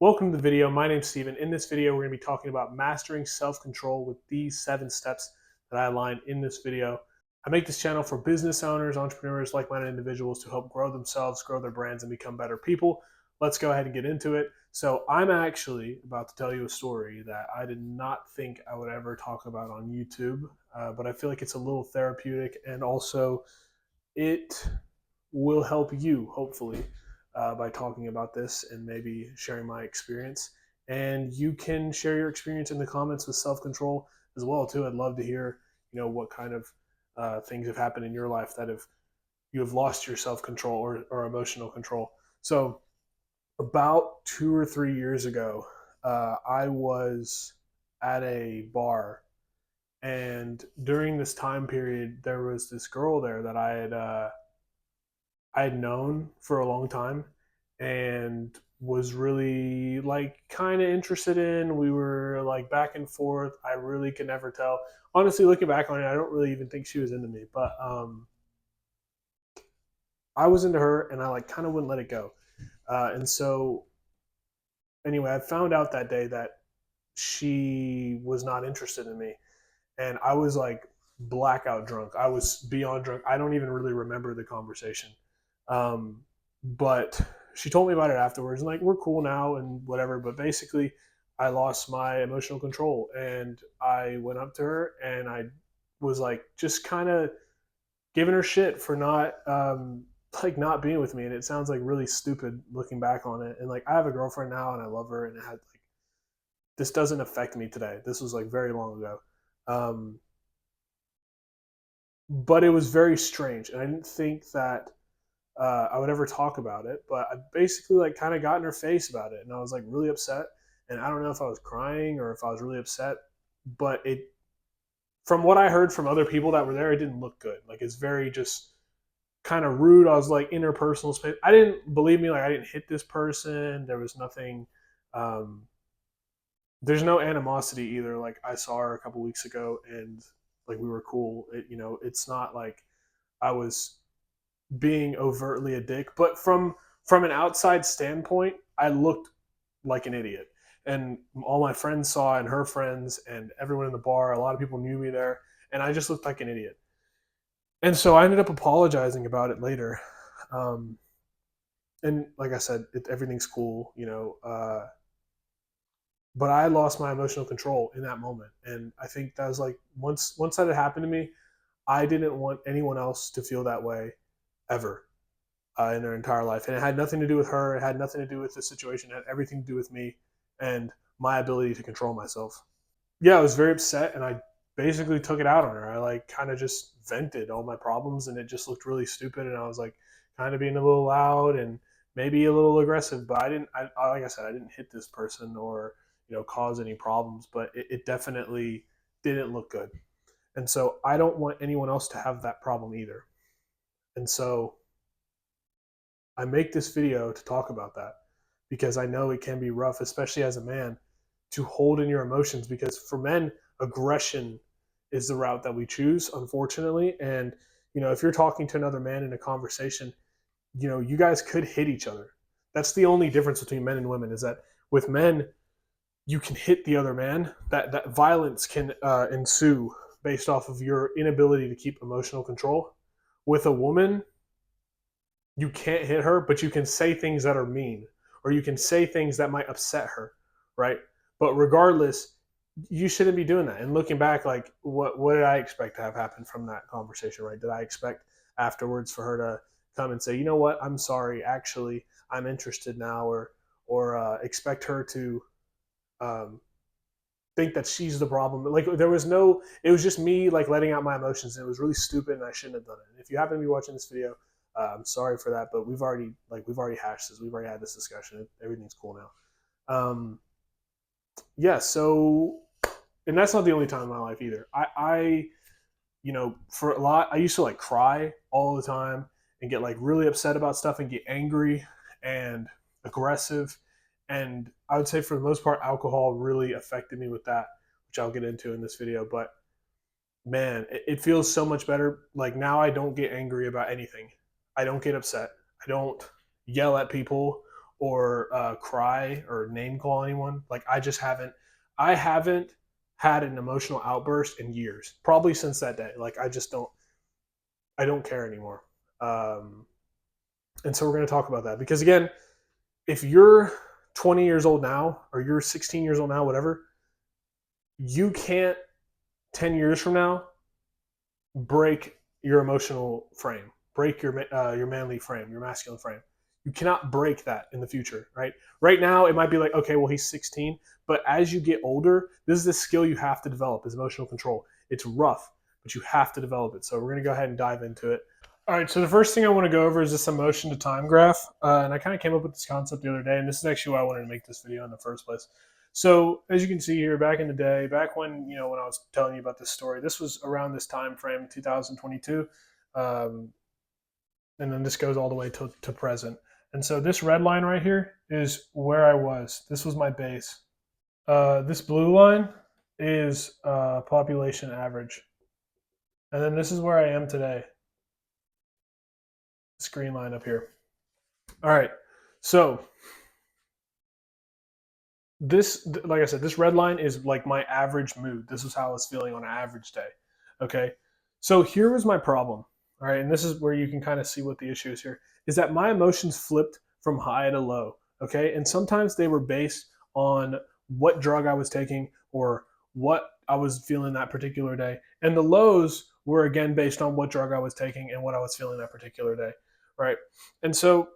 Welcome to the video. My name's Steven. In this video, we're going to be talking about mastering self-control with these 7 steps that I outlined in this video. I make this channel for business owners, entrepreneurs, like-minded individuals to help grow themselves, grow their brands, and become better people. Let's go ahead and get into it. So I'm actually about to tell you a story that I did not think I would ever talk about on YouTube, but I feel like it's a little therapeutic, and also it will help you, hopefully, by talking about this and maybe sharing my experience. And you can share your experience in the comments with self-control as well too. I'd love to hear, what kind of things have happened in your life that you have lost your self-control or emotional control. So about 2 or 3 years ago, I was at a bar, and during this time period, there was this girl there that I had known for a long time and was really like kind of interested in. We were like back and forth. I really could never tell. Honestly, looking back on it, I don't really even think she was into me, but I was into her, and I like kind of wouldn't let it go. And so anyway, I found out that day that she was not interested in me, and I was like blackout drunk. I was beyond drunk. I don't even really remember the conversation. Um, but she told me about it afterwards, and like we're cool now and whatever. But basically, I lost my emotional control, and I went up to her, and I was like just kind of giving her shit for not like not being with me. And it sounds like really stupid looking back on it. And like I have a girlfriend now, and I love her, and it had like this doesn't affect me today. This was like very long ago. Um, but it was very strange, and I didn't think that I would ever talk about it. But I basically like kind of got in her face about it, and I was like really upset. And I don't know if I was crying or if I was really upset, but it, from what I heard from other people that were there, it didn't look good. Like it's very just kind of rude. I was like interpersonal space. I didn't, believe me, like I didn't hit this person. There was nothing. Um, there's no animosity either. Like I saw her a couple weeks ago, and like we were cool. It's not like I was being overtly a dick, but from an outside standpoint, I looked like an idiot. And all my friends saw it, and her friends, and everyone in the bar. A lot of people knew me there, and I just looked like an idiot. And so I ended up apologizing about it later. Um, and like I said, everything's cool. But I lost my emotional control in that moment, and I think that was like once that had happened to me, I didn't want anyone else to feel that way ever in their entire life. And it had nothing to do with her. It had nothing to do with the situation. It had everything to do with me and my ability to control myself. Yeah, I was very upset, and I basically took it out on her. I like kind of just vented all my problems, and it just looked really stupid. And I was like kind of being a little loud and maybe a little aggressive, but I didn't, like I said, I didn't hit this person or, cause any problems, but it definitely didn't look good. And so I don't want anyone else to have that problem either. And so I make this video to talk about that because I know it can be rough, especially as a man, to hold in your emotions. Because for men, aggression is the route that we choose, unfortunately. And, if you're talking to another man in a conversation, you guys could hit each other. That's the only difference between men and women, is that with men, you can hit the other man. That violence can ensue based off of your inability to keep emotional control. With a woman, you can't hit her, but you can say things that are mean, or you can say things that might upset her, right? But regardless, you shouldn't be doing that. And looking back, like what did I expect to have happened from that conversation, right? Did I expect afterwards for her to come and say, you know what, I'm sorry, actually, I'm interested now, or expect her to um, think that she's the problem? Like there was no, it was just me like letting out my emotions, and it was really stupid, and I shouldn't have done it. And if you happen to be watching this video, I'm sorry for that, but we've already hashed this. We've already had this discussion. Everything's cool now. Yeah. So, and that's not the only time in my life either. For a lot, I used to like cry all the time and get like really upset about stuff and get angry and aggressive. And I would say for the most part, alcohol really affected me with that, which I'll get into in this video. But man, it feels so much better. Like now I don't get angry about anything. I don't get upset. I don't yell at people or cry or name call anyone. Like I haven't had an emotional outburst in years, probably since that day. Like I don't care anymore. Um, and so we're going to talk about that because again, if you're 20 years old now or you're 16 years old now, whatever, you can't 10 years from now break your emotional frame, break your manly frame, your masculine frame. You cannot break that in the future, right? Right now, it might be like, okay, well, he's 16, but as you get older, this is the skill you have to develop is emotional control. It's rough, but you have to develop it. So we're going to go ahead and dive into it. All right, so the first thing I want to go over is this emotion to time graph. And I kind of came up with this concept the other day, and this is actually why I wanted to make this video in the first place. So as you can see here, back in the day, back when, when I was telling you about this story, this was around this time frame, 2022. And then this goes all the way to present. And so this red line right here is where I was. This was my base. This blue line is population average. And then this is where I am today. This green line up here. All right. So this, like I said, this red line is like my average mood. This is how I was feeling on an average day. Okay. So here was my problem. All right. And this is where you can kind of see what the issue is here is that my emotions flipped from high to low. Okay. And sometimes they were based on what drug I was taking or what I was feeling that particular day. And the lows were again based on what drug I was taking and what I was feeling that particular day. Right. And so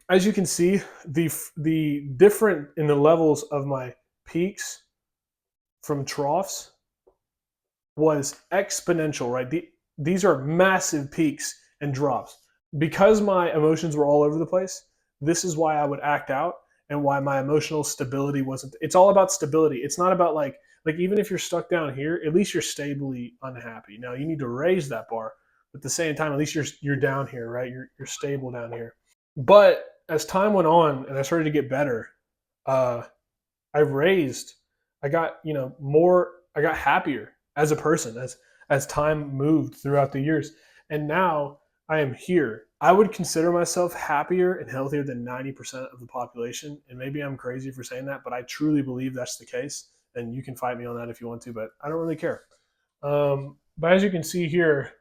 as you can see, the different in the levels of my peaks from troughs was exponential, right? These are massive peaks and drops. Because my emotions were all over the place, this is why I would act out and why my emotional stability wasn't. It's all about stability. It's not about like even if you're stuck down here, at least you're stably unhappy. Now you need to raise that bar, but at the same time, at least you're down here, right? You're stable down here. But as time went on and I started to get better, uh, I got I got happier as a person as time moved throughout the years, and now I am here. I would consider myself happier and healthier than 90% of the population, and maybe I'm crazy for saying that, but I truly believe that's the case. And you can fight me on that if you want to, but I don't really care. But as you can see here,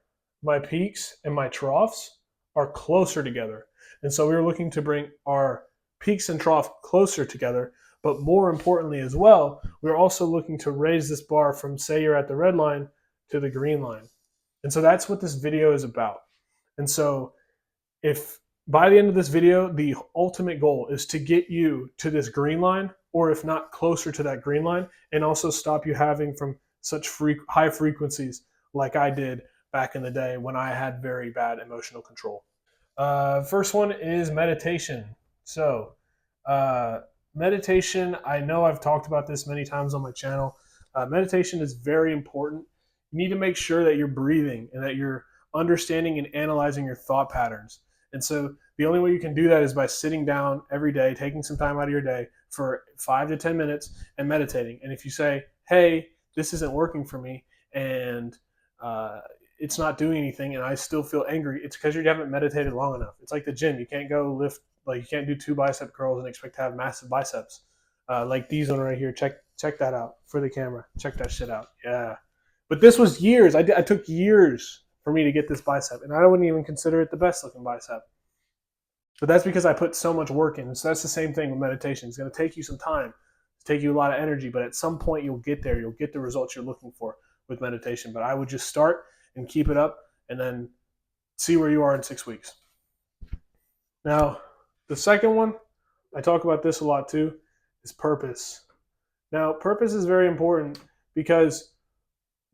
my peaks and my troughs are closer together. And so we were looking to bring our peaks and trough closer together. But more importantly as well, we're also looking to raise this bar from, say you're at the red line to the green line. And so that's what this video is about. And so if by the end of this video, the ultimate goal is to get you to this green line, or if not closer to that green line, and also stop you having from such high frequencies like I did back in the day when I had very bad emotional control. First one is meditation. So, meditation, I know I've talked about this many times on my channel. Meditation is very important. You need to make sure that you're breathing and that you're understanding and analyzing your thought patterns. And so the only way you can do that is by sitting down every day, taking some time out of your day for 5 to 10 minutes and meditating. And if you say, hey, this isn't working for me and it's not doing anything and I still feel angry, it's because you haven't meditated long enough. It's like the gym. You can't go lift, you can't do 2 bicep curls and expect to have massive biceps. Like these one right here. Check that out for the camera. Check that shit out. Yeah. But this was years. I took years for me to get this bicep, and I wouldn't even consider it the best looking bicep. But that's because I put so much work in. So that's the same thing with meditation. It's going to take you some time, take you a lot of energy, but at some point you'll get there. You'll get the results you're looking for with meditation. But I would just start and keep it up and then see where you are in 6 weeks. Now, the second one, I talk about this a lot too, is purpose. Now, purpose is very important because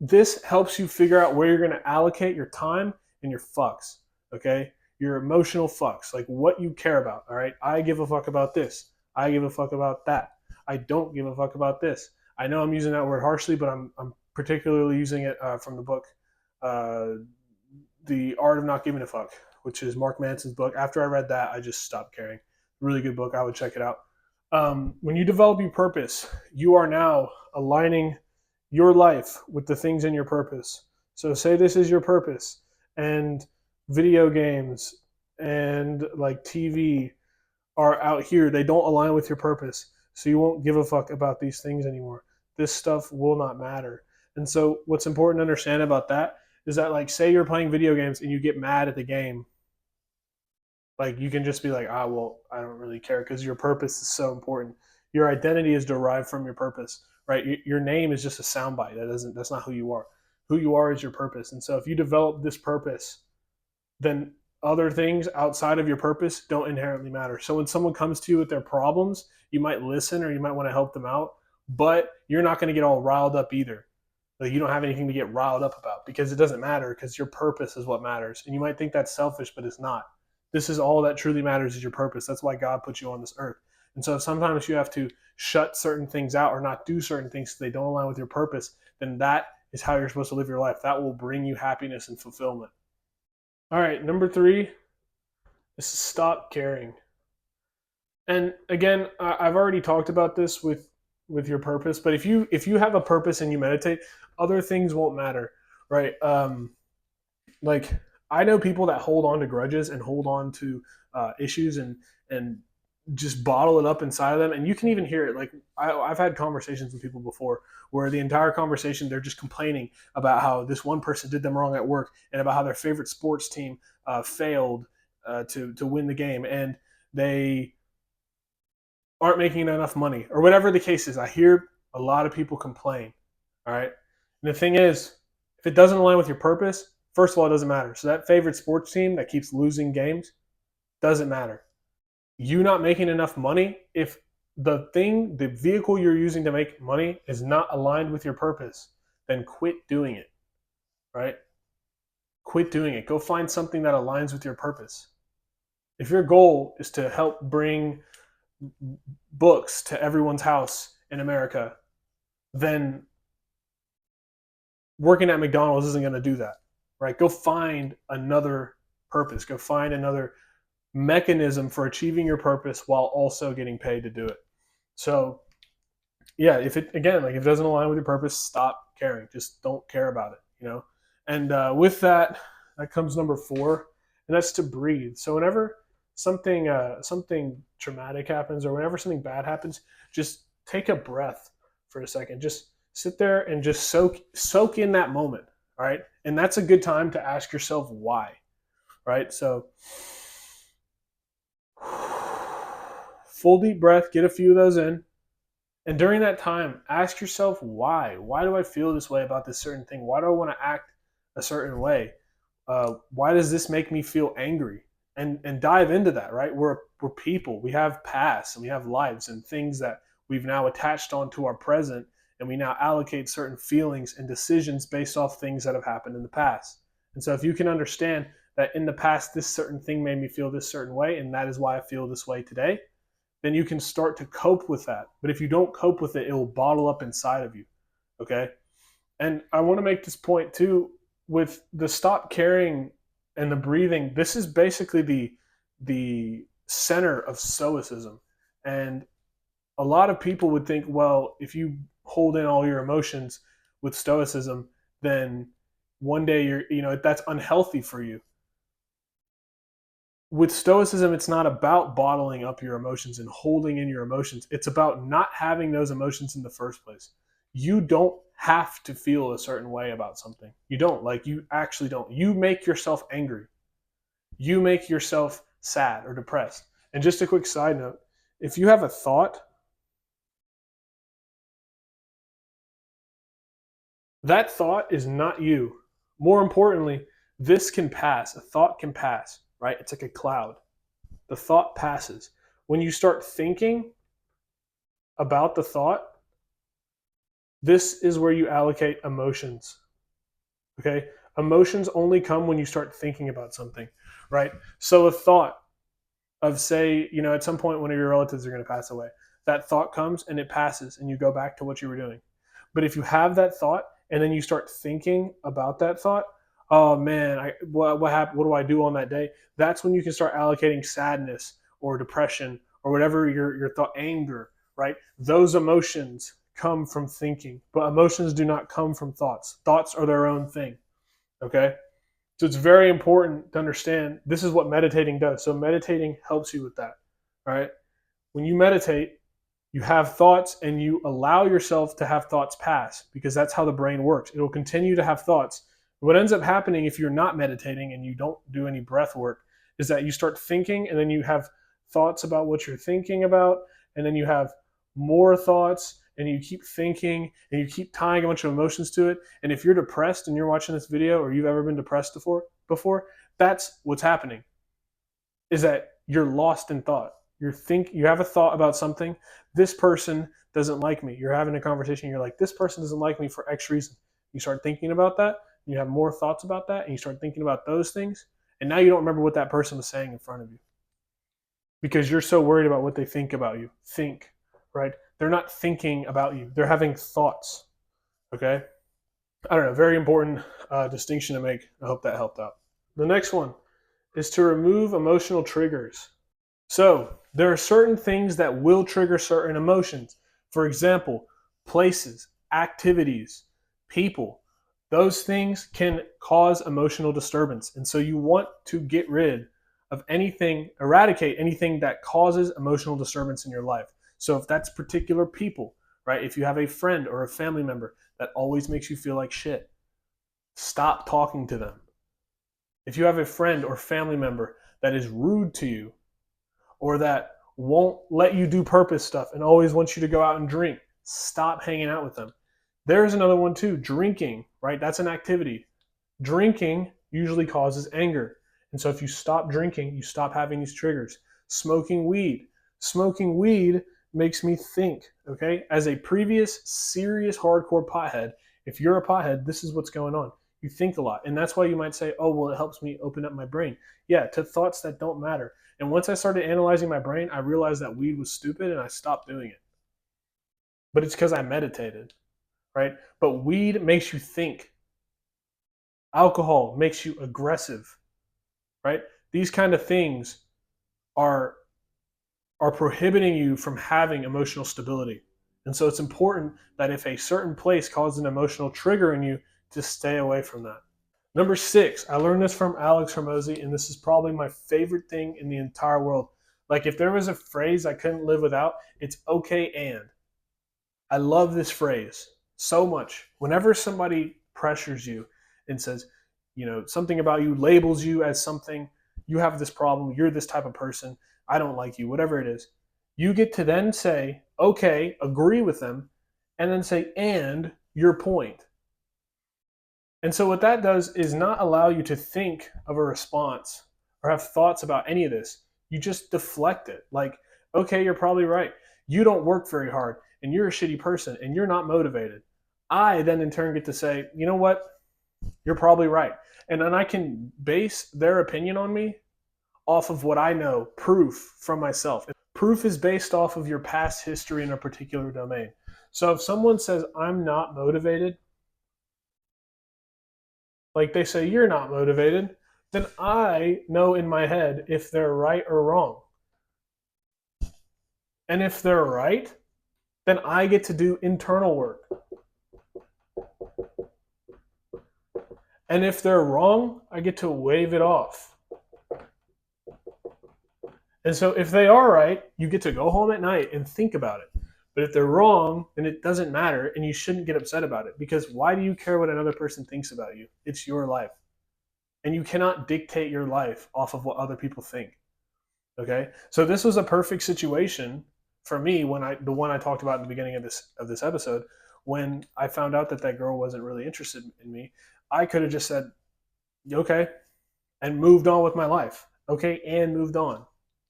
this helps you figure out where you're going to allocate your time and your fucks, okay? Your emotional fucks, like what you care about, all right? I give a fuck about this. I give a fuck about that. I don't give a fuck about this. I know I'm using that word harshly, but I'm particularly using it from the book, The Art of Not Giving a Fuck, which is Mark Manson's book. After I read that, I just stopped caring. Really good book. I would check it out. When you develop your purpose, you are now aligning your life with the things in your purpose. So say this is your purpose, and video games and like TV are out here, they don't align with your purpose. So you won't give a fuck about these things anymore. This stuff will not matter. And so what's important to understand about that is that, like, say you're playing video games and you get mad at the game, like, you can just be like, ah, well, I don't really care, because your purpose is so important. Your identity is derived from your purpose, right? Your name is just a soundbite. That's not who you are. Who you are is your purpose. And so if you develop this purpose, then other things outside of your purpose don't inherently matter. So when someone comes to you with their problems, you might listen or you might want to help them out, but you're not going to get all riled up either. Like, you don't have anything to get riled up about, because it doesn't matter, because your purpose is what matters. And you might think that's selfish, but it's not. This is all that truly matters, is your purpose. That's why God put you on this earth. And so if sometimes you have to shut certain things out or not do certain things so they don't align with your purpose, then that is how you're supposed to live your life. That will bring you happiness and fulfillment. All right, number 3 is stop caring. And again, I've already talked about this with your purpose, but if you have a purpose and you meditate, other things won't matter, right? Like, I know people that hold on to grudges and hold on to issues and just bottle it up inside of them, and you can even hear it. Like, I've had conversations with people before where the entire conversation they're just complaining about how this one person did them wrong at work, and about how their favorite sports team failed to win the game, and they aren't making enough money, or whatever the case is. I hear a lot of people complain. All right. And the thing is, if it doesn't align with your purpose, first of all, it doesn't matter. So that favorite sports team that keeps losing games doesn't matter. You not making enough money, if the vehicle you're using to make money is not aligned with your purpose, then quit doing it. Right? Quit doing it. Go find something that aligns with your purpose. If your goal is to help bring books to everyone's house in America, then working at McDonald's isn't going to do that, right? Go find another purpose. Go find another mechanism for achieving your purpose while also getting paid to do it. So, yeah, if it doesn't align with your purpose, stop caring. Just don't care about it. And with that comes number 4, and that's to breathe. So whenever something traumatic happens, or whenever something bad happens, just take a breath for a second. Just sit there and just soak in that moment. All right. And that's a good time to ask yourself why. Right. So full deep breath, get a few of those in. And during that time, ask yourself why. Why do I feel this way about this certain thing? Why do I want to act a certain way? Why does this make me feel angry? And dive into that, right? We're people. We have pasts and we have lives and things that we've now attached onto our present, and we now allocate certain feelings and decisions based off things that have happened in the past. And so if you can understand that in the past this certain thing made me feel this certain way, and that is why I feel this way today, then you can start to cope with that. But if you don't cope with it, it will bottle up inside of you. Okay? And I want to make this point too, with the stop caring and the breathing. This is basically the center of stoicism. And a lot of people would think, well, if you hold in all your emotions with stoicism, then one day that's unhealthy for you. With stoicism, it's not about bottling up your emotions and holding in your emotions. It's about not having those emotions in the first place. You don't have to feel a certain way about something. You don't. Like, you actually don't. You make yourself angry. You make yourself sad or depressed. And just a quick side note, if you have a thought, that thought is not you. More importantly, this can pass. A thought can pass, right? It's like a cloud. The thought passes. When you start thinking about the thought, this is where you allocate emotions. Okay? Emotions only come when you start thinking about something, right? So a thought of, say, at some point one of your relatives are going to pass away. That thought comes and it passes and you go back to what you were doing. But if you have that thought and then you start thinking about that thought, oh man, what happened? What do I do on that day? That's when you can start allocating sadness or depression or whatever your thought, anger, right? Those emotions come from thinking, but emotions do not come from thoughts. Thoughts are their own thing. Okay? So it's very important to understand this is what meditating does. So meditating helps you with that. right? When you meditate, you have thoughts and you allow yourself to have thoughts pass because that's how the brain works. It will continue to have thoughts. What ends up happening if you're not meditating and you don't do any breath work is that you start thinking and then you have thoughts about what you're thinking about, and then you have more thoughts and you keep thinking and you keep tying a bunch of emotions to it. And if you're depressed and you're watching this video or you've ever been depressed before, that's what's happening, is that you're lost in thought. You have a thought about something. This person doesn't like me. You're having a conversation. You're like, this person doesn't like me for X reason. You start thinking about that. And you have more thoughts about that, and you start thinking about those things. And now you don't remember what that person was saying in front of you because you're so worried about what they think about you. Think, right? They're not thinking about you. They're having thoughts. Okay. I don't know. Very important distinction to make. I hope that helped out. The next one is to remove emotional triggers. So there are certain things that will trigger certain emotions. For example, places, activities, people. Those things can cause emotional disturbance. And so you want to get rid of anything, eradicate anything that causes emotional disturbance in your life. So if that's particular people, right? If you have a friend or a family member that always makes you feel like shit, stop talking to them. If you have a friend or family member that is rude to you, or that won't let you do purpose stuff and always wants you to go out and drink, stop hanging out with them. There's another one too, drinking, right? That's an activity. Drinking usually causes anger. And so if you stop drinking, you stop having these triggers. Smoking weed. Smoking weed makes me think, okay? As a previous serious hardcore pothead, if you're a pothead, this is what's going on. You think a lot. And that's why you might say, oh, well, it helps me open up my brain. Yeah, to thoughts that don't matter. And once I started analyzing my brain, I realized that weed was stupid and I stopped doing it. But it's because I meditated, right? But weed makes you think. Alcohol makes you aggressive, right? These kind of things are prohibiting you from having emotional stability. And so it's important that if a certain place causes an emotional trigger in you, to stay away from that. Number 6, I learned this from Alex Hormozy, and this is probably my favorite thing in the entire world. Like if there was a phrase I couldn't live without, it's okay and. I love this phrase so much. Whenever somebody pressures you and says, something about you, labels you as something, you have this problem, you're this type of person, I don't like you, whatever it is, you get to then say, okay, agree with them, and then say, and your point. And so what that does is not allow you to think of a response or have thoughts about any of this. You just deflect it. Like, okay, you're probably right. You don't work very hard and you're a shitty person and you're not motivated. I then in turn get to say, you know what? You're probably right. And then I can base their opinion on me off of what I know, proof from myself. Proof is based off of your past history in a particular domain. So if someone says, I'm not motivated, like they say you're not motivated, then I know in my head if they're right or wrong. And if they're right, then I get to do internal work. And if they're wrong, I get to wave it off. And so if they are right, you get to go home at night and think about it. But if they're wrong, then it doesn't matter and you shouldn't get upset about it, because why do you care what another person thinks about you? It's your life. And you cannot dictate your life off of what other people think. Okay? So this was a perfect situation for me when the one I talked about in the beginning of this episode, when I found out that girl wasn't really interested in me. I could have just said, okay, and moved on with my life. Okay, and moved on.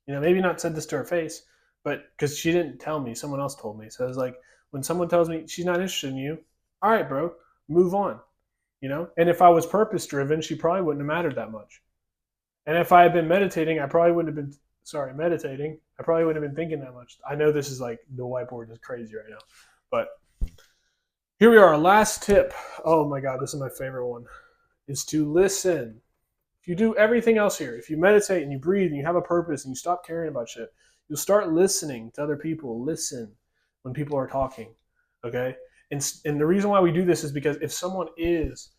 Maybe not said this to her face, but because she didn't tell me, someone else told me. So it's like, when someone tells me she's not interested in you, all right, bro, move on. And if I was purpose driven, she probably wouldn't have mattered that much. And if I had been meditating, I probably wouldn't have been thinking that much. I know this is like, the whiteboard is crazy right now, but here we are. Last tip. Oh my God, this is my favorite one, is to listen. If you do everything else here, if you meditate and you breathe and you have a purpose and you stop caring about shit, you'll start listening to other people. Listen when people are talking, okay? And the reason why we do this is because if someone is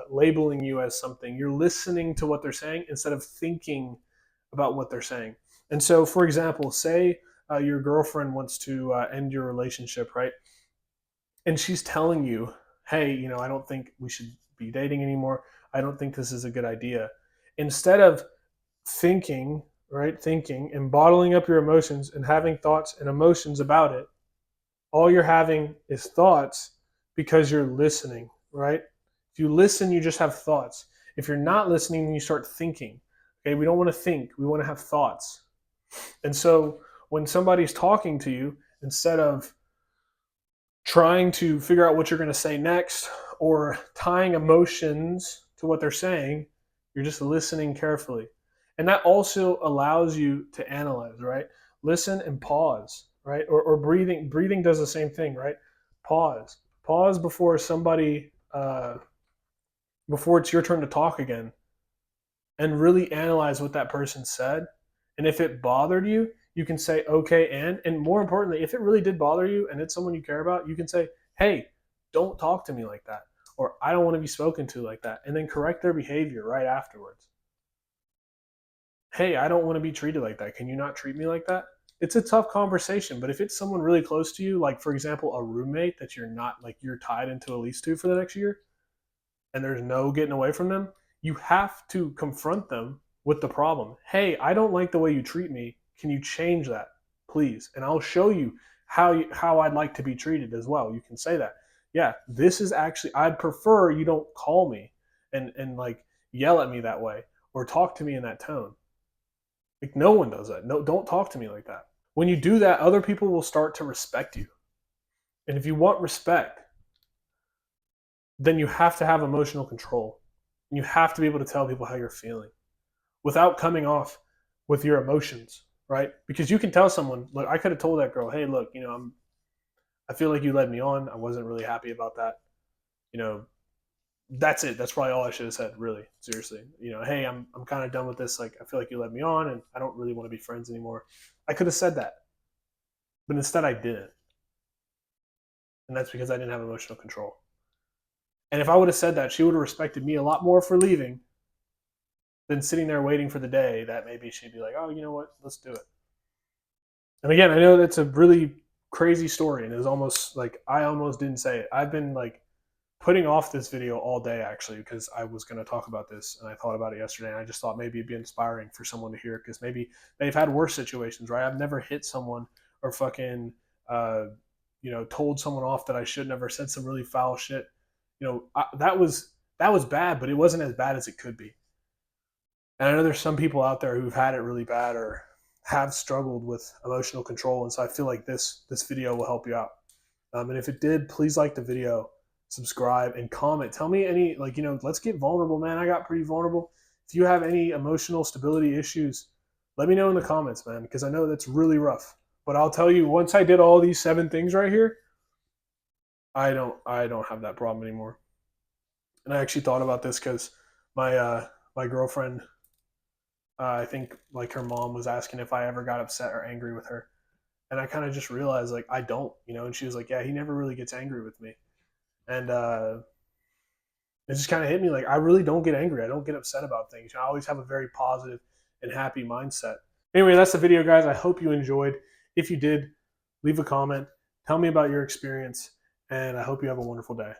labeling you as something, you're listening to what they're saying instead of thinking about what they're saying. And so, for example, say your girlfriend wants to end your relationship, right? And she's telling you, hey, I don't think we should be dating anymore. I don't think this is a good idea. Instead of thinking, right, thinking and bottling up your emotions and having thoughts and emotions about it, all you're having is thoughts because you're listening, right? If you listen, you just have thoughts. If you're not listening, you start thinking. Okay, we don't want to think, we want to have thoughts. And so when somebody's talking to you, instead of trying to figure out what you're going to say next or tying emotions to what they're saying, you're just listening carefully. And that also allows you to analyze, right? Listen and pause, right? Or breathing. Breathing does the same thing, right? Pause. Pause before it's your turn to talk again, and really analyze what that person said. And if it bothered you, you can say okay, and more importantly, if it really did bother you and it's someone you care about, you can say, hey, don't talk to me like that, or I don't want to be spoken to like that, and then correct their behavior right afterwards. Hey, I don't want to be treated like that. Can you not treat me like that? It's a tough conversation, but if it's someone really close to you, like for example a roommate that you're not, like, you're tied into a lease to for the next year, and there's no getting away from them, you have to confront them with the problem. Hey, I don't like the way you treat me. Can you change that, please? And I'll show you how I'd like to be treated as well. You can say that. Yeah, this is actually, I'd prefer you don't call me and like yell at me that way or talk to me in that tone. Like, no one does that. No, don't talk to me like that. When you do that, other people will start to respect you. And if you want respect, then you have to have emotional control. You have to be able to tell people how you're feeling without coming off with your emotions, right? Because you can tell someone, look, I could have told that girl, hey, look, I feel like you led me on. I wasn't really happy about that. You know, that's it. That's probably all I should have said, really, seriously. Hey, I'm kind of done with this. Like, I feel like you led me on and I don't really want to be friends anymore. I could have said that, but instead I didn't. And that's because I didn't have emotional control. And if I would have said that, she would have respected me a lot more for leaving than sitting there waiting for the day that maybe she'd be like, oh, you know what, let's do it. And again, I know that's a really crazy story, and it was almost like I almost didn't say it. I've been like putting off this video all day actually because I was going to talk about this and I thought about it yesterday, and I just thought maybe it'd be inspiring for someone to hear, because maybe they've had worse situations, right? I've never hit someone or fucking told someone off that I shouldn't have, or said some really foul shit. That was bad, but it wasn't as bad as it could be. And I know there's some people out there who've had it really bad or have struggled with emotional control, and so I feel like this video will help you out. And if it did, please like the video, subscribe, and comment. Tell me any, like, let's get vulnerable, man. I got pretty vulnerable. If you have any emotional stability issues, let me know in the comments, man, because I know that's really rough. But I'll tell you, once I did all these 7 things right here, I don't have that problem anymore. And I actually thought about this because my girlfriend, I think like her mom was asking if I ever got upset or angry with her, and I kind of just realized like I don't, And she was like, "Yeah, he never really gets angry with me," and it just kind of hit me like I really don't get angry. I don't get upset about things. I always have a very positive and happy mindset. Anyway, that's the video, guys. I hope you enjoyed. If you did, leave a comment. Tell me about your experience, and I hope you have a wonderful day.